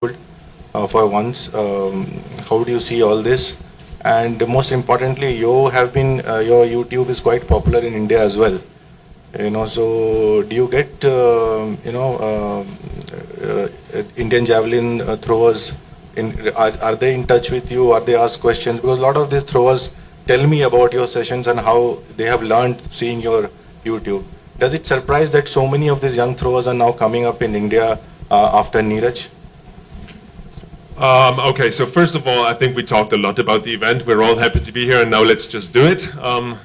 for once. How do you see all this? And most importantly, you have been your YouTube is quite popular in India as well. So do you get Indian javelin throwers? Are they in touch with you? Are they ask questions? Because a lot of these throwers tell me about your sessions and how they have learned seeing your YouTube. Does it surprise that so many of these young throwers are now coming up in India after Neeraj? Okay, so first of all, I think we talked a lot about the event. We're all happy to be here, and now let's just do it.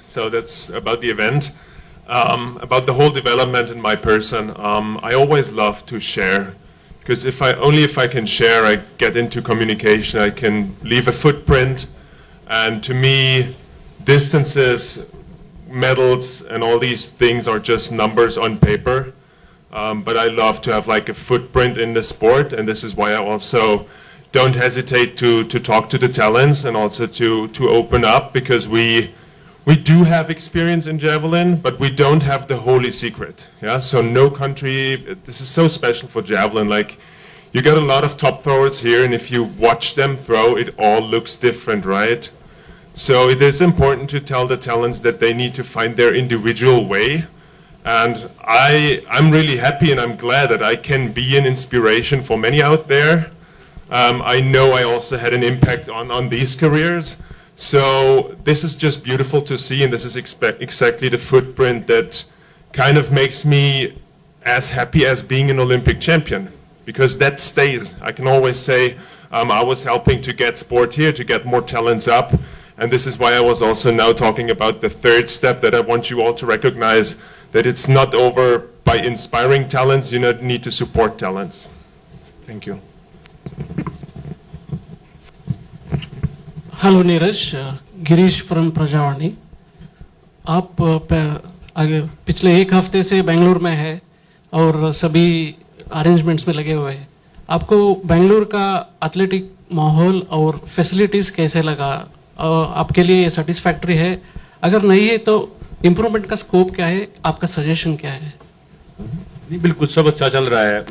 So that's about the event. About the whole development in my person, I always love to share, because if I can share, I get into communication, I can leave a footprint, and to me, distances, medals, and all these things are just numbers on paper. But I love to have like a footprint in the sport, and this is why I also don't hesitate to talk to the talents and also to open up, because we do have experience in javelin, but we don't have the holy secret. Yeah, so no country, this is so special for javelin. Like, you got a lot of top throwers here, and if you watch them throw, it all looks different, right? So it is important to tell the talents that they need to find their individual way. And I'm really happy and I'm glad that I can be an inspiration for many out there. I know I also had an impact on these careers. So this is just beautiful to see, and this is exactly the footprint that kind of makes me as happy as being an Olympic champion, because that stays. I can always say I was helping to get sport here, to get more talents up, and this is why I was also now talking about the third step that I want you all to recognize, that it's not over by inspiring talents, you need to support talents. Thank you. Hello Neeraj, Girish from Prajavani. आप पिछले एक हफ्ते से बेंगलुरु में है और सभी arrangements में लगे हुए हैं। आपको बेंगलुरु का एथलेटिक माहौल और फैसिलिटीज़ कैसे लगा? आपके लिए सेटिस्फैक्ट्री है? अगर नहीं है तो इम्प्रूवमेंट का स्कोप क्या है? आपका सजेशन क्या है? नहीं, बिल्कुल सब अच्छा चल रहा है।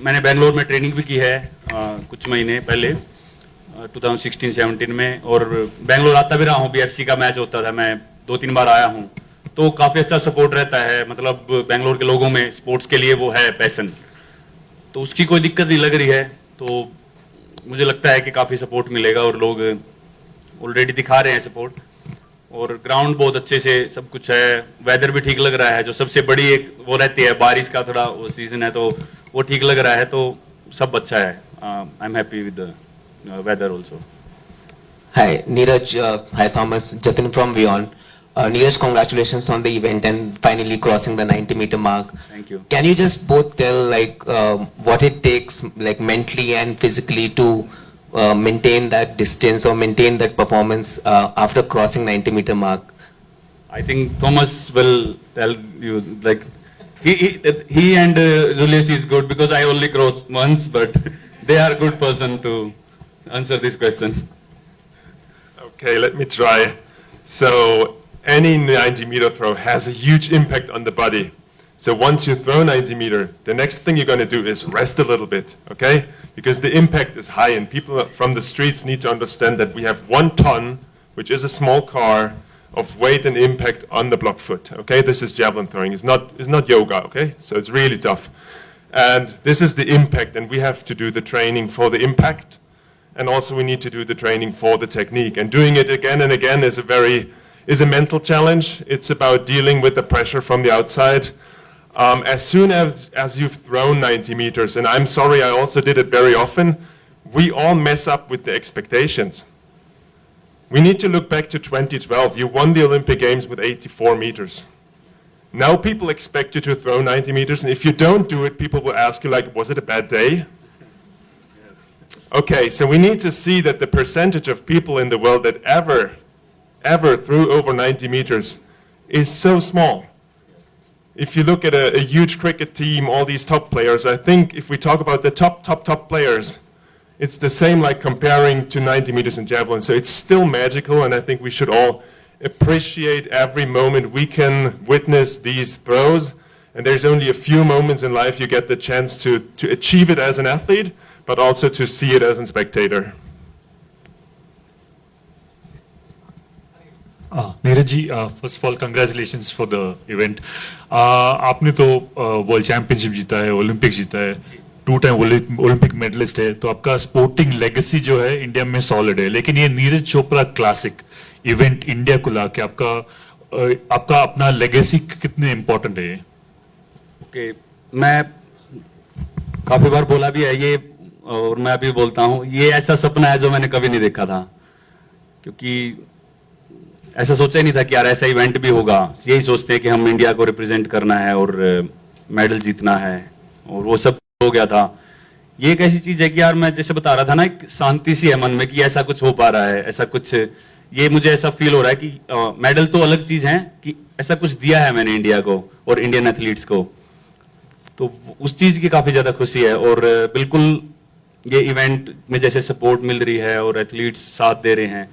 मैंने बेंगलोर में ट्रेनिंग भी की है कुछ महीने पहले 2016-17 में, और बेंगलोर आता भी रहा हूँ। BFC का मैच होता था, मैं 2-3 बार आया हूँ, तो काफ़ी अच्छा सपोर्ट रहता है। मतलब बेंगलोर के लोगों में स्पोर्ट्स के लिए वो है पैशन, तो उसकी कोई दिक्कत नहीं लग रही है। तो मुझे लगता है कि काफ़ी सपोर्ट मिलेगा और लोग ऑलरेडी दिखा रहे हैं सपोर्ट, और ग्राउंड बहुत अच्छे से सब कुछ है। वेदर भी ठीक लग रहा है, जो सबसे बड़ी एक वो रहती है बारिश का थोड़ा वो सीजन है, तो वो ठीक लग रहा है, तो सब अच्छा है। I am happy with the weather also. Hi, Neeraj. Hi, Thomas. Jatin from Beyond. Neeraj, congratulations on the event and finally crossing the 90-meter mark. Thank you. Can you just both tell what it takes, like mentally and physically, to maintain that distance or maintain that performance after crossing 90-meter mark? I think Thomas will tell you, like he and Julius is good, because I only crossed once, but they are a good person to answer this question. Okay, let me try. So any 90-meter throw has a huge impact on the body. So once you throw 90 meter, the next thing you're going to do is rest a little bit, okay? Because the impact is high, and people from the streets need to understand that we have 1 ton, which is a small car, of weight and impact on the block foot, okay? This is javelin throwing. It's not yoga, okay? So it's really tough. And this is the impact, and we have to do the training for the impact, and also we need to do the training for the technique. And doing it again and again is a mental challenge. It's about dealing with the pressure from the outside. As soon as you've thrown 90 meters, and I'm sorry, I also did it very often, we all mess up with the expectations. We need to look back to 2012. You won the Olympic Games with 84 meters. Now people expect you to throw 90 meters, and if you don't do it, people will ask you, like, was it a bad day? Okay, so we need to see that the percentage of people in the world that ever threw over 90 meters is so small. If you look at a huge cricket team, all these top players, I think if we talk about the top players, it's the same like comparing to 90 meters in javelin. So it's still magical, and I think we should all appreciate every moment we can witness these throws. And there's only a few moments in life you get the chance to achieve it as an athlete, but also to see it as a spectator. Neeraj ji, first of all congratulations for the event. आपने तो world championship जीता है, Olympic जीता है, 2 time Olympic medallist है, तो आपका sporting legacy जो है इंडिया में सॉलिड है. लेकिन ये Neeraj Chopra classic event India को लाके आपका अपना लेगेसी कितने इंपॉर्टेंट है? ओके, मैं काफी बार बोला भी है ये, और मैं अभी बोलता हूँ, ये ऐसा सपना है जो मैंने कभी नहीं देखा था. क्योंकि ऐसा सोचा ही नहीं था कि यार ऐसा इवेंट भी होगा. यही सोचते हैं कि हम इंडिया को रिप्रेजेंट करना है और मेडल जीतना है, और वो सब हो गया था. ये एक ऐसी चीज है कि यार मैं जैसे बता रहा था ना, एक शांति सी है मन में कि ऐसा कुछ हो पा रहा है, ऐसा कुछ, ये मुझे ऐसा फील हो रहा है कि मेडल तो अलग चीज है, कि ऐसा कुछ दिया है मैंने इंडिया को और इंडियन एथलीट्स को, तो उस चीज की काफी ज्यादा खुशी है. और बिल्कुल ये इवेंट में जैसे सपोर्ट मिल रही है और एथलीट्स साथ दे रहे हैं,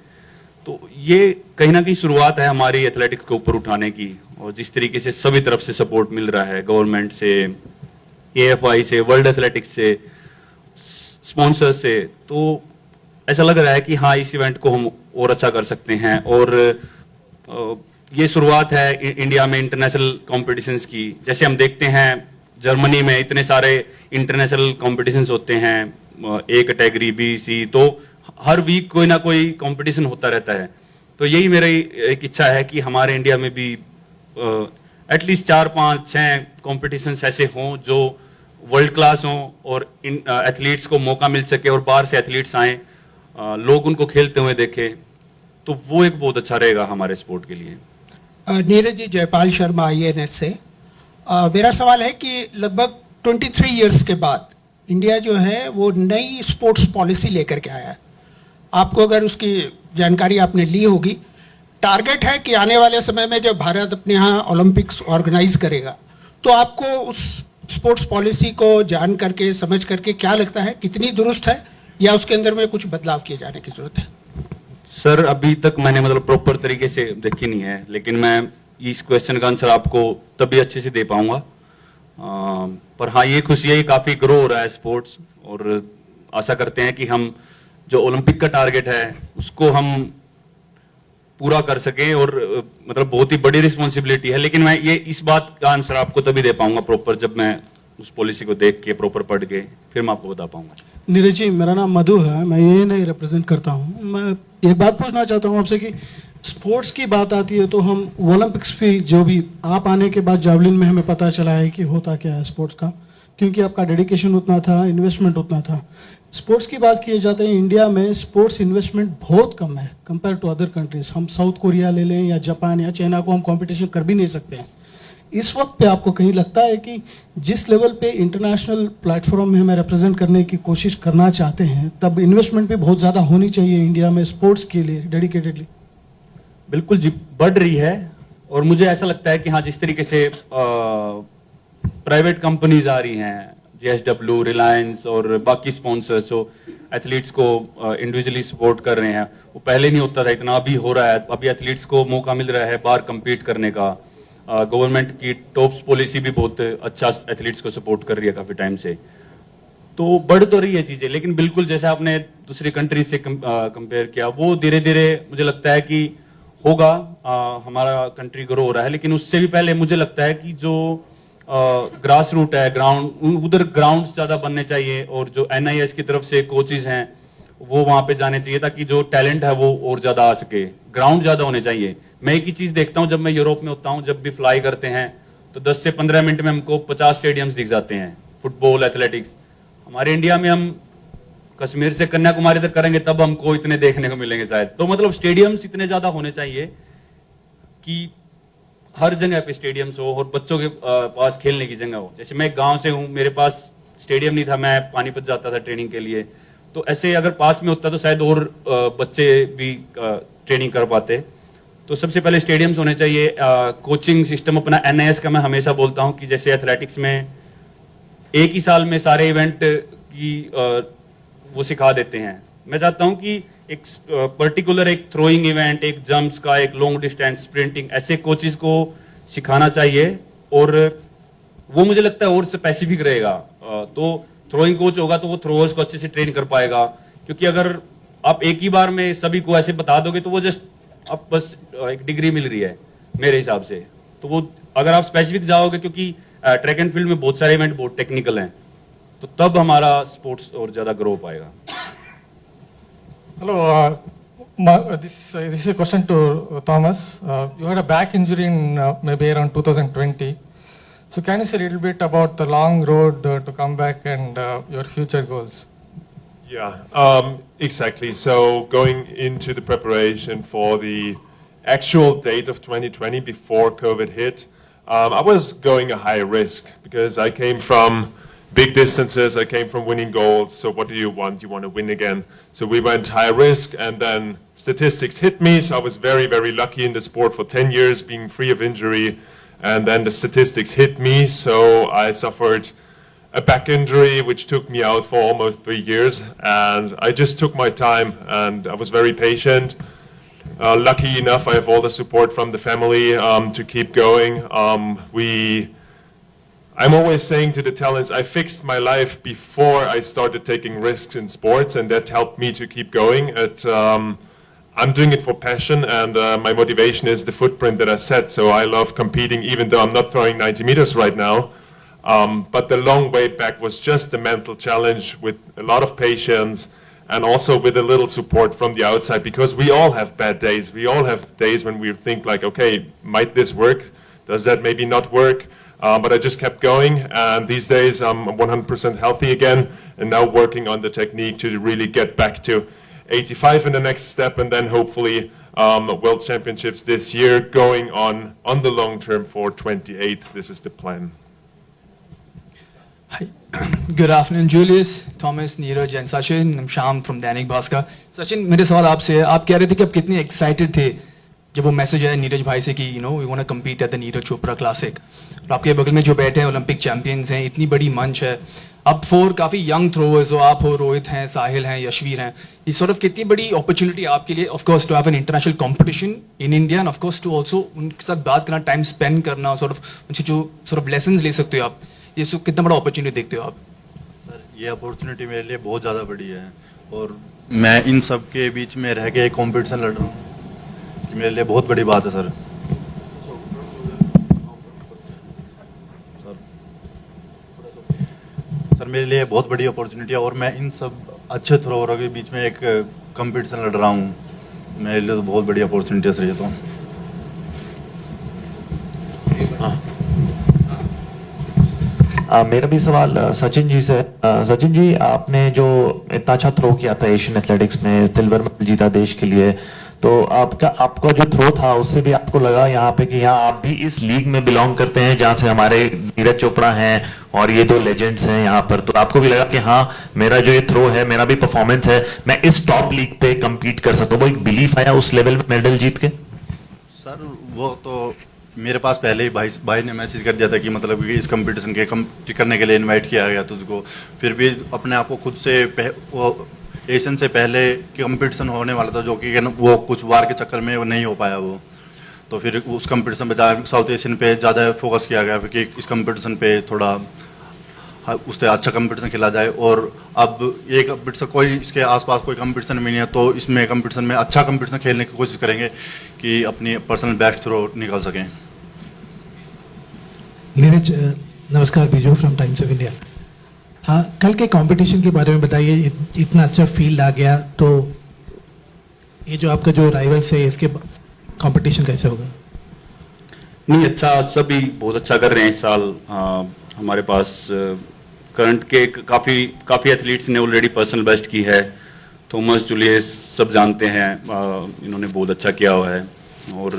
तो ये कहीं ना कहीं शुरुआत है हमारी एथलेटिक्स को ऊपर उठाने की. और जिस तरीके से सभी तरफ से सपोर्ट मिल रहा है, गवर्नमेंट से, AFI से, वर्ल्ड एथलेटिक्स से, स्पॉन्सर से, तो ऐसा लग रहा है कि हाँ, इस इवेंट को हम और अच्छा कर सकते हैं. और ये शुरुआत है इंडिया में इंटरनेशनल कॉम्पिटिशन्स की. जैसे हम देखते हैं जर्मनी में इतने सारे इंटरनेशनल कॉम्पिटिशन्स होते हैं, A कैटेगरी, B, C, तो हर वीक कोई ना कोई कंपटीशन होता रहता है. तो यही मेरी एक इच्छा है कि हमारे इंडिया में भी एटलीस्ट 4, 5, 6 कॉम्पिटिशन्स ऐसे हों जो वर्ल्ड क्लास हों, और एथलीट्स को मौका मिल सके, और बाहर से एथलीट्स आएँ, लोग उनको खेलते हुए देखें, तो वो एक बहुत अच्छा रहेगा हमारे स्पोर्ट के लिए. नीरज जी, जयपाल शर्मा, IANS से. मेरा सवाल है कि लगभग 23 इयर्स के बाद इंडिया जो है वो नई स्पोर्ट्स पॉलिसी लेकर के आया है. आपको अगर उसकी जानकारी आपने ली होगी, टारगेट है कि आने वाले समय में जब भारत अपने यहाँ ओलंपिक्स ऑर्गेनाइज करेगा, तो आपको उस स्पोर्ट्स पॉलिसी को जान करके, समझ करके क्या लगता है, कितनी दुरुस्त है, या उसके अंदर में कुछ बदलाव किए जाने की जरूरत है? सर, अभी तक मैंने मतलब प्रॉपर तरीके से देखी नहीं है, लेकिन मैं इस क्वेश्चन का आंसर आपको तभी अच्छे से दे पाऊंगा. पर हाँ, ये खुशी है, ये काफी ग्रो हो रहा है स्पोर्ट्स, और आशा करते हैं कि हम जो ओलंपिक का टारगेट है उसको हम पूरा कर सकें. और मतलब बहुत ही बड़ी रिस्पॉन्सिबिलिटी है, लेकिन मैं ये इस बात का आंसर आपको तभी दे पाऊंगा प्रॉपर, जब मैं उस पॉलिसी को देख के प्रॉपर पढ़ के फिर मैं आपको बता पाऊंगा. नीरज जी, मेरा नाम मधु है, मैं ये नहीं रिप्रेजेंट करता हूँ. मैं एक बात पूछना चाहता हूँ आपसे कि स्पोर्ट्स की बात आती है तो हम ओलंपिक्स भी, जो भी आप आने के बाद जावलिन में हमें पता चला है कि होता क्या है स्पोर्ट्स का, क्योंकि आपका डेडिकेशन उतना था, इन्वेस्टमेंट उतना था. स्पोर्ट्स की बात किए जाते हैं, इंडिया में स्पोर्ट्स इन्वेस्टमेंट बहुत कम है कंपेयर टू अदर कंट्रीज. हम साउथ कोरिया ले लें या जापान या चाइना को हम कंपटीशन कर भी नहीं सकते हैं. इस वक्त पे आपको कहीं लगता है कि जिस लेवल पे इंटरनेशनल प्लेटफॉर्म में हमें रिप्रेजेंट करने की कोशिश करना चाहते हैं, तब इन्वेस्टमेंट भी बहुत ज़्यादा होनी चाहिए इंडिया में स्पोर्ट्स के लिए डेडिकेटेडली? बिल्कुल जी, बढ़ रही है. और मुझे ऐसा लगता है कि हाँ, जिस तरीके से प्राइवेट कंपनीज आ रही हैं, JSW, रिलायंस और बाकी स्पॉन्सर्स जो एथलीट्स को इंडिविजुअली सपोर्ट कर रहे हैं, वो पहले नहीं होता था इतना, अभी हो रहा है. अभी एथलीट्स को मौका मिल रहा है बाहर compete करने का. गवर्नमेंट की टॉप्स पॉलिसी भी बहुत अच्छा एथलीट्स को सपोर्ट कर रही है काफी टाइम से. तो बढ़ तो रही है चीजें, लेकिन बिल्कुल जैसे आपने दूसरी कंट्री से कंपेयर किया, वो धीरे धीरे मुझे लगता है कि होगा. हमारा कंट्री ग्रो हो रहा है, लेकिन उससे भी पहले मुझे लगता है कि जो ग्रास रूट है, ग्राउंड, उधर ग्राउंड्स ज्यादा बनने चाहिए, और जो NIS की तरफ से कोचेज हैं वो वहां पे जाने चाहिए, ताकि जो टैलेंट है वो और ज्यादा आ सके. ग्राउंड ज्यादा होने चाहिए. मैं एक ही चीज देखता हूँ, जब मैं यूरोप में होता हूँ, जब भी फ्लाई करते हैं तो 10 से 15 मिनट में हमको 50 स्टेडियम्स दिख जाते हैं, फुटबॉल, एथलेटिक्स. हमारे इंडिया में हम कश्मीर से कन्याकुमारी तक करेंगे तब हमको इतने देखने को मिलेंगे शायद. तो मतलब स्टेडियम्स इतने ज्यादा होने चाहिए कि हर जगह पे स्टेडियम्स हो और बच्चों के पास खेलने की जगह हो. जैसे मैं एक गांव से हूँ, मेरे पास स्टेडियम नहीं था, मैं पानीपत जाता था ट्रेनिंग के लिए. तो ऐसे अगर पास में होता तो शायद और बच्चे भी ट्रेनिंग कर पाते. तो सबसे पहले स्टेडियम्स होने चाहिए. कोचिंग सिस्टम अपना NIS का मैं हमेशा बोलता हूँ कि जैसे एथलेटिक्स में एक ही साल में सारे इवेंट की वो सिखा देते हैं. मैं चाहता हूँ कि एक पर्टिकुलर एक थ्रोइंग इवेंट, एक जंप्स का, एक लॉन्ग डिस्टेंस स्प्रिंटिंग, ऐसे कोचेस को सिखाना चाहिए. और वो मुझे लगता है और स्पेसिफिक रहेगा. तो थ्रोइंग कोच होगा तो वो थ्रोअर्स को अच्छे से ट्रेन कर पाएगा, क्योंकि अगर आप एक ही बार में सभी को ऐसे बता दोगे तो वो जस्ट आप बस एक डिग्री मिल रही है मेरे हिसाब से। तो वो अगर आप स्पेसिफिक जाओगे, क्योंकि ट्रैक एंड फील्ड में बहुत सारे इवेंट बहुत टेक्निकल हैं, तो तब हमारा स्पोर्ट्स और ज्यादा ग्रो हो पाएगा। Hello, this is a question to Thomas. You had a back injury in maybe around 2020. So can you say a little bit about the long road to come back and your future goals? Yeah, exactly. So going into the preparation for the actual date of 2020 before COVID hit, I was going a high risk because I came from big distances, I came from winning goals. So what do you want? You want to win again. So we went high risk, and then statistics hit me. So I was very, very lucky in the sport for 10 years being free of injury. And then the statistics hit me. So I suffered a back injury, which took me out for almost 3 years. And I just took my time, and I was very patient. Lucky enough, I have all the support from the family to keep going. I'm always saying to the talents, I fixed my life before I started taking risks in sports, and that helped me to keep going. I'm doing it for passion, and my motivation is the footprint that I set. So I love competing, even though I'm not throwing 90 meters right now. But the long way back was just a mental challenge with a lot of patience, and also with a little support from the outside, because we all have bad days. We all have days when we think like, okay, might this work? Does that maybe not work? But I just kept going, and these days I'm 100% healthy again, and now working on the technique to really get back to 85 in the next step, and then hopefully World Championships this year, going on the long term for 28. This is the plan. Hi. Good afternoon, Julius, Thomas, Neeraj, and Sachin. I'm Sham from Dainik Bhaskar. Sachin, मेरे सवाल आपसे है, आप कह रहे थे कि आप कितने excited थे जब वो मैसेज आया नीरज भाई से कि we want to compete at the Neeraj Chopra classic, और आपके बगल में जो बैठे हैं ओलंपिक चैंपियंस हैं, इतनी बड़ी मंच है, अब 4 काफ़ी यंग थ्रोअर्स हो, आप हो, रोहित हैं, साहिल हैं, यशवीर हैं, ये सॉर्ट ऑफ कितनी बड़ी अपॉर्चुनिटी आपके लिए, of course to have an international competition in India, and of course to also उनके साथ बात करना, टाइम स्पेंड करना, सॉर्ट ऑफ उनसे जो सॉर्ट ऑफ लेसन्स ले सकते हो आप, ये सब कितना बड़ा अपॉर्चुनिटी देखते हो आप? सर, ये अपॉर्चुनिटी मेरे लिए बहुत ज़्यादा बड़ी है, और मैं इन सब के बीच में रह के एक कॉम्पिटिशन लड़ रहा हूँ, कि मेरे लिए बहुत बड़ी बात है सर। सर मेरे लिए बहुत बड़ी अपॉर्चुनिटी है, और मैं इन सब अच्छे थ्रोअरों के बीच में एक कंपटीशन लड़ रहा हूँ, मेरे लिए तो बहुत बड़ी अपॉर्चुनिटी है सर ये तो। मेरा भी सवाल सचिन जी से। सचिन जी, आपने जो इतना अच्छा थ्रो किया था एशियन एथलेटिक्स में, सिल्वर मेडल जीता देश के लिए, तो आपका जो थ्रो था उससे भी आपको लगा यहाँ पे कि यहाँ आप भी इस लीग में बिलोंग करते हैं जहाँ से हमारे नीरज चोपड़ा हैं और ये 2 लेजेंड्स हैं यहाँ पर, तो आपको भी लगा कि हाँ मेरा जो ये थ्रो है, मेरा भी परफॉर्मेंस है, मैं इस टॉप लीग पे कम्पीट कर सकता हूँ, वो एक बिलीफ आया उस लेवल में मेडल जीत के? सर वो तो मेरे पास पहले ही भाई ने मैसेज कर दिया था कि मतलब कि इस कंपटीशन के कम्पीट करने के लिए इनवाइट किया गया तुझको, फिर भी अपने आप को खुद से वो एशियन से पहले कंपटीशन होने वाला था, जो कि वो कुछ वार के चक्कर में वो नहीं हो पाया वो, तो फिर उस कंपटीशन पे साउथ एशियन पे ज़्यादा फोकस किया गया कि इस कंपटीशन पे थोड़ा उससे अच्छा कंपटीशन खेला जाए, और अब ये कंपटीशन कोई इसके आसपास कोई कंपटीशन में नहीं है, तो इसमें कंपटीशन में अच्छा कंपटीशन खेलने की कोशिश करेंगे कि अपनी पर्सनल बेस्ट थ्रो निकाल सकें। नीरज नमस्कार, Biju from times of India. हाँ, कल के कंपटीशन के बारे में बताइए, इतना अच्छा फील्ड आ गया, तो ये जो आपका जो राइवल्स है इसके कंपटीशन कैसे होगा? नहीं, अच्छा, सभी बहुत अच्छा कर रहे हैं इस साल। हमारे पास करंट के काफ़ी एथलीट्स ने ऑलरेडी पर्सनल बेस्ट की है, थॉमस, जूलियस सब जानते हैं, इन्होंने बहुत अच्छा किया हुआ है, और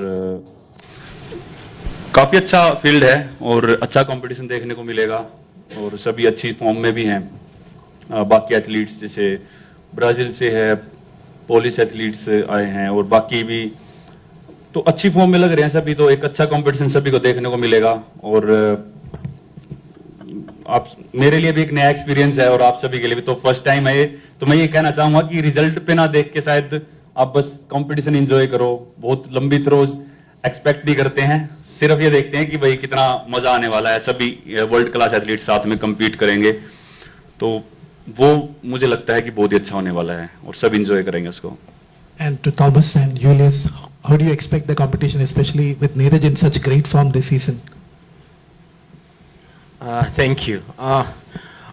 काफ़ी अच्छा फील्ड है और अच्छा कंपटीशन देखने को मिलेगा, और सभी अच्छी फॉर्म में भी हैं। बाकी एथलीट्स जैसे ब्राज़ील से है, पोलिश एथलीट्स आए हैं, और बाकी भी तो अच्छी फॉर्म में लग रहे हैं सभी, तो एक अच्छा कंपटीशन सभी को देखने को मिलेगा, और आप मेरे लिए भी एक नया एक्सपीरियंस है और आप सभी के लिए भी तो फर्स्ट टाइम है, तो मैं ये कहना चाहूँगा कि रिजल्ट पे ना देख के शायद आप बस कंपटीशन एंजॉय करो। बहुत लंबी थ्रोज एक्सपेक्ट भी करते हैं, सिर्फ ये देखते हैं कि भाई कितना मजा आने वाला है, सभी वर्ल्ड क्लास एथलीट साथ में कम्पीट करेंगे, तो वो मुझे लगता है कि बहुत ही अच्छा होने वाला है और सब इंजॉय करेंगे उसको. And to Thomas and Julius, how do you expect the competition, especially with Neeraj in such great form this season? Thank you.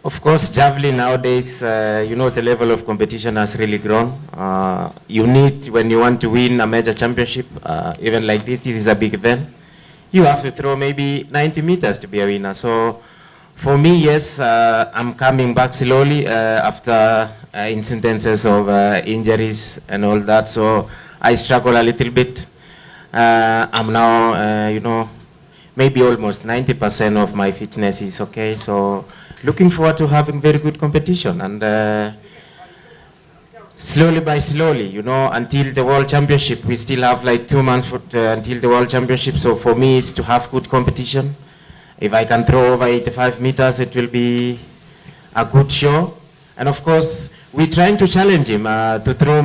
Of course, javelin nowadays, the level of competition has really grown. You need, when you want to win a major championship, even like this is a big event, you have to throw maybe 90 meters to be a winner. So, for me, yes, I'm coming back slowly after incidences of injuries and all that. So, I struggle a little bit. I'm now, maybe almost 90% of my fitness is okay. So, looking forward to having very good competition and slowly by slowly, until the World Championship. We still have like 2 months until the World Championship. So for me, it's to have good competition. If I can throw over 85 meters, it will be a good show. And of course, we're trying to challenge him to throw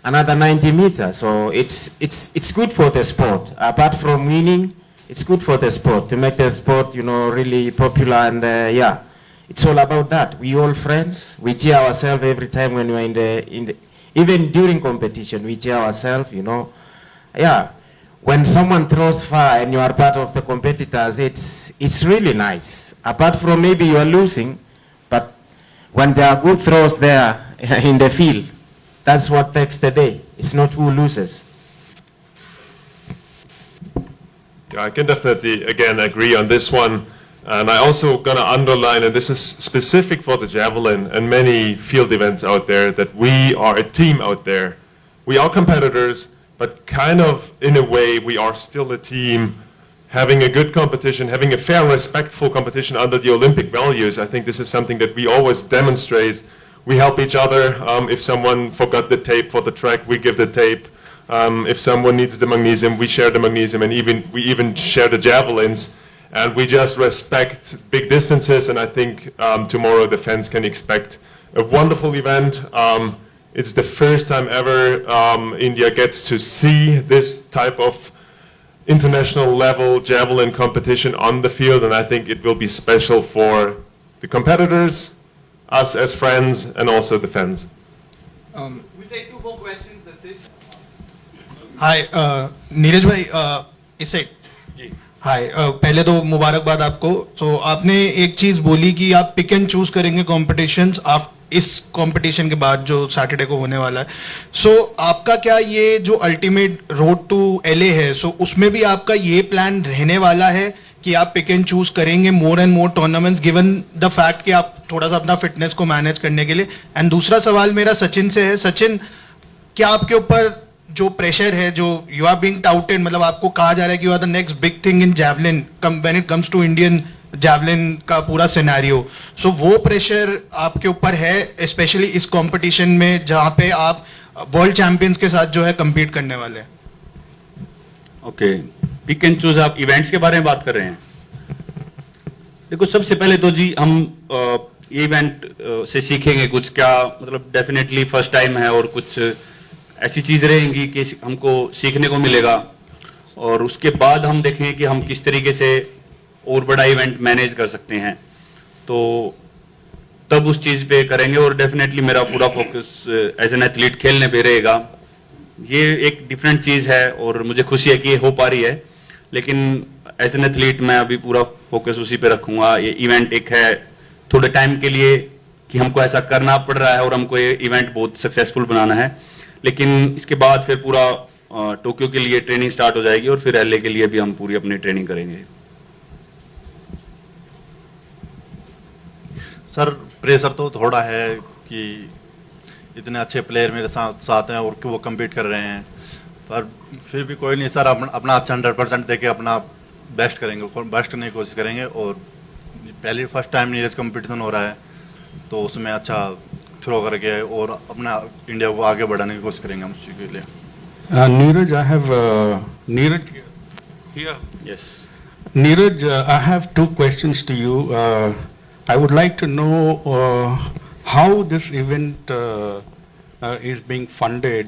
another 90 meters. So it's good for the sport. Apart from winning, it's good for the sport, to make the sport, really popular. And it's all about that. We all friends. We cheer ourselves every time when we're in the even during competition, we cheer ourselves, When someone throws far and you are part of the competitors, it's really nice. Apart from maybe you are losing, but when there are good throws there in the field, that's what takes the day. It's not who loses. Yeah, I can definitely, again, agree on this one. And I also going to underline, and this is specific for the javelin and many field events out there, that we are a team out there. We are competitors, but kind of, in a way, we are still a team, having a good competition, having a fair and respectful competition under the Olympic values. I think this is something that we always demonstrate. We help each other. If someone forgot the tape for the track, we give the tape. If someone needs the magnesium, we share the magnesium, and we even share the javelins. And we just respect big distances, and I think tomorrow the fans can expect a wonderful event. It's the first time ever India gets to see this type of international level javelin competition on the field, and I think it will be special for the competitors, us as friends, and also the fans. We'll take 2 more questions, that's it. Hi, Neeraj भाई, इसे हाय, पहले तो मुबारकबाद आपको. तो आपने एक चीज बोली कि आप पिक एंड चूज करेंगे कॉम्पिटिशन्स इस कंपटीशन के बाद जो सैटरडे को होने वाला है. सो आपका क्या ये जो अल्टीमेट रोड टू एलए है, सो उसमें भी आपका ये प्लान रहने वाला है कि आप पिक एंड चूज करेंगे more and more tournaments given the fact कि आप थोड़ा सा अपना फिटनेस को मैनेज करने के लिए. एंड दूसरा सवाल मेरा सचिन से है. सचिन, क्या आपके ऊपर जो प्रेशर है, जो यू आर बीइंग टाउटेड, मतलब आपको कहा जा रहा है कि you are the next big thing in javelin when it comes to Indian javelin का पूरा सिनेरियो, सो वो प्रेशर आपके ऊपर है स्पेशली इस कंपटीशन में जहां पे आप वर्ल्ड चैंपियंस के साथ जो है compete करने वाले हैं? ओके, पिक एंड चूज आप इवेंट्स के बारे में बात कर रहे हैं. देखो, सबसे पहले तो जी हम इवेंट से सीखेंगे कुछ, क्या मतलब डेफिनेटली फर्स्ट टाइम है और कुछ ऐसी चीज रहेंगी कि हमको सीखने को मिलेगा, और उसके बाद हम देखें कि हम किस तरीके से और बड़ा इवेंट मैनेज कर सकते हैं, तो तब उस चीज पे करेंगे. और डेफिनेटली मेरा पूरा फोकस एज एन एथलीट खेलने पे रहेगा. ये एक डिफरेंट चीज है और मुझे खुशी है कि ये हो पा रही है, लेकिन एज एन एथलीट मैं अभी पूरा फोकस उसी पे रखूंगा. ये इवेंट एक है थोड़े टाइम के लिए कि हमको ऐसा करना पड़ रहा है और हमको ये इवेंट बहुत सक्सेसफुल बनाना है, लेकिन इसके बाद फिर पूरा टोक्यो के लिए ट्रेनिंग स्टार्ट हो जाएगी और फिर एलए के लिए भी हम पूरी अपनी ट्रेनिंग करेंगे. सर, प्रेशर तो थोड़ा है कि इतने अच्छे प्लेयर मेरे साथ हैं और कि वो कम्पीट कर रहे हैं, पर फिर भी कोई नहीं सर, अपना अच्छा 100% देके अपना बेस्ट करेंगे, बेस्ट करने की कोशिश करेंगे. और पहले फर्स्ट टाइम नीरज कंपटीशन हो रहा है, तो उसमें अच्छा थ्रो करके और अपना इंडिया को आगे बढ़ाने की कोशिश करेंगे हम उसी के लिए. Neeraj, I have Neeraj here. Yes. Neeraj, I have 2 questions to you. I would like to know how this event is being funded.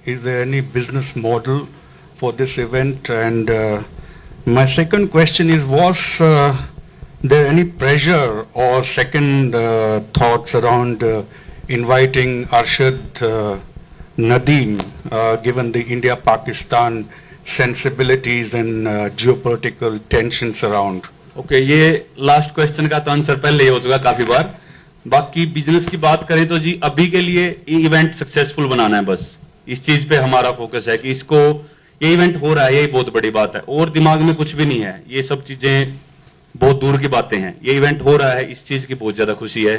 Is there any business model for this event? And my second question is, was there any pressure or second thoughts around inviting Arshad Nadeem, given the India-Pakistan sensibilities and geopolitical tensions around? Okay, ये last question का तो answer पहले ही हो चुका काफी बार। बाकी business की बात करें तो जी अभी के लिए ये इवेंट सक्सेसफुल बनाना है, बस इस चीज पे हमारा फोकस है कि इसको, ये इवेंट हो रहा है, यही बहुत बड़ी बात है, और दिमाग में कुछ भी नहीं है, ये सब चीजें बहुत दूर की बातें हैं। ये इवेंट हो रहा है, इस चीज की बहुत ज्यादा खुशी है,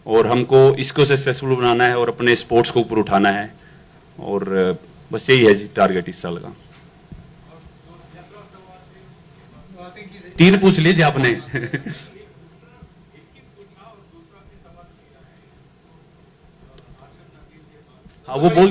और हमको इसको सक्सेसफुल बनाना है और अपने स्पोर्ट्स को ऊपर उठाना है, और बस यही है जी टारगेट इस साल का। 3 पूछ लीजिए आपने। हाँ, वो बोल